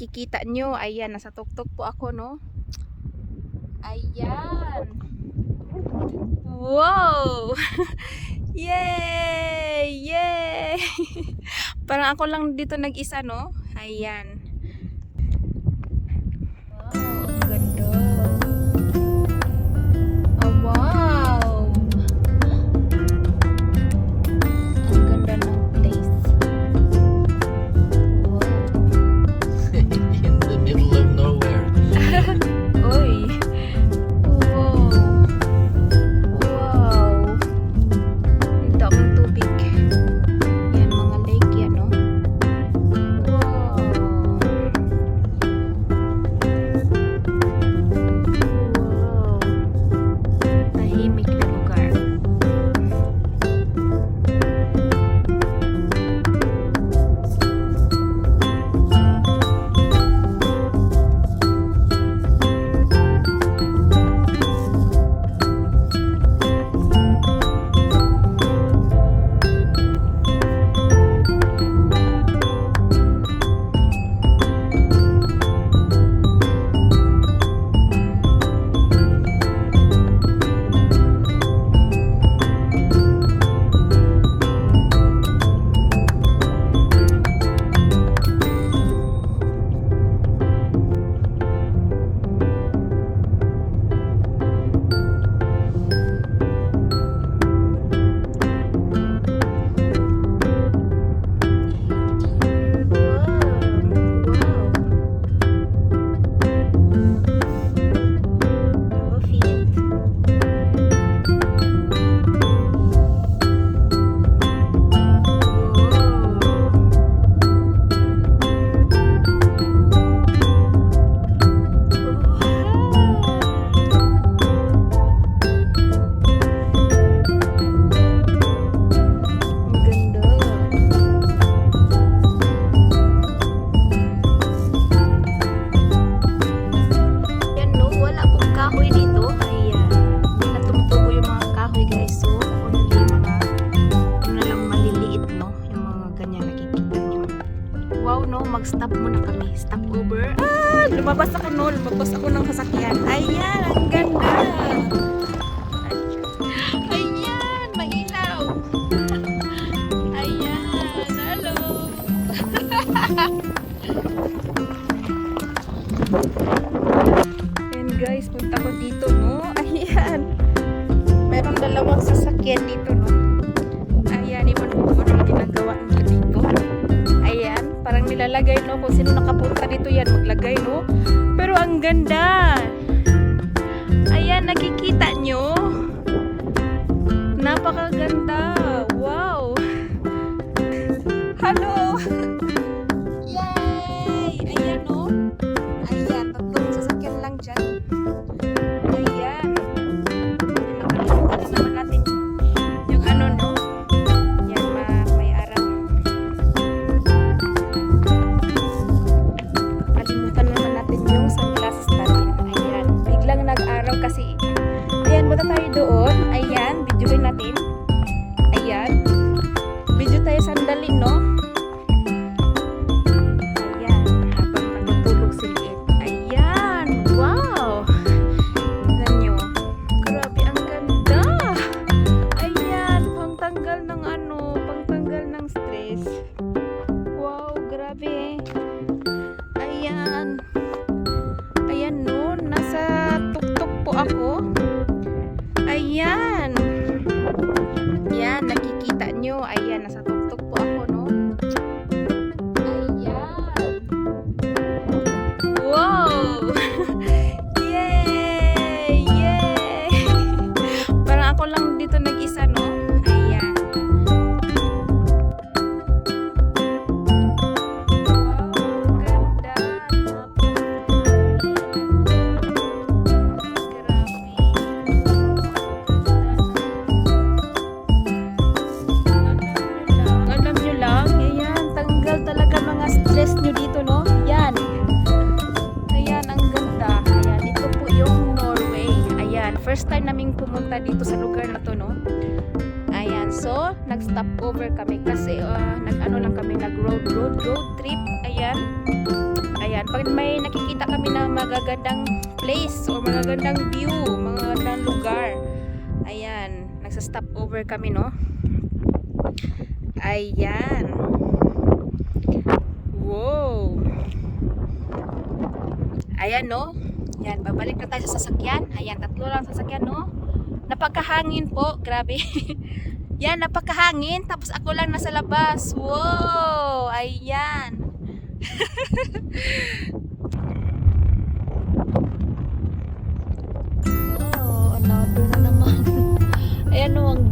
nakikita nyo, ayan, nasa tuktok po ako, no? Ayan. Wow! Yay! Yay! Parang ako lang dito nag-isa, no? Ayan. Wow, ang ganda. Oh, wow! Ang ganda ng place. In the middle of nowhere. Uy! Wow! Wow! Ang daming tubig. Yan, mga lake yan, no? Wow! Wow! Tahimik na lugar. Mag-stop muna kami. Stop over. Ah! Lumabas ako, no? Lumabas ako ng sasakyan. Ayan! Ang ganda! Ayan! Mailaw! Ayan! Hello! Ayan guys, punta ko dito, no? Ayan! Merong dalawang sasakyan dito, no? Ayan, iwan ko kung anong ginagawa nila dito. Ayan, parang nilalagay, no? Kung sino nakapunta dito yan, maglagay, no? Pero ang ganda! Ayan, nakikita nyo? Napakaganda! Wow! Hello! Yay! Ayan, no? Ayan, tatlong sasakyan lang dyan. Ayan. Nakalimutan na naman natin yung ano, no? Yan, may araw. Nakalimutan naman natin yung sunglasses natin. Ayan. Biglang nag-araw kasi. Ayan, punta tayo doon. Ayan, videoin natin. Ayan. Video tayo sandali, no? Ayan. Habang natutulog si Liit. Ayan. Wow! Tignan nyo. Grabe, ang ganda! Ayan. Pangtanggal ng ano, pangtanggal ng stress. Wow, grabe. Ayan. Ayan, no? Nasa tuktok po ako. Ayan. Ayan, nakikita nyo. Ayan, nasa tuktok po ako, no? Ayan. Wow! Yay! Yay! Parang ako lang dito nag-isa, no? Ayan. Wow, ganda. Alam nyo lang, ayan, tanggal talaga mga stress nyo dito, no? Yan. Ayan, ang ganda. Ayan, ito po yung Norway. Ayan, first time naming pumunta dito sa lugar na to, no? Ayan, so, nag-stop over kami kasi nag-ano lang kami, nag-road trip. Ayan. Ayan, Ayan, pag may nakikita kami na magagandang place or magagandang view, magagandang lugar, ayan, nagsa-stop over kami, no? Ayan. Wow. Ayan, no? Ayan, babalik na tayo sa sasakyan. Ayan, 3 lang sasakyan, no? Napakahangin po, grabe. Yan, napakahangin. Tapos ako lang nasa labas. Wow! Ayan. Oh, another na naman. Ayan, no, ang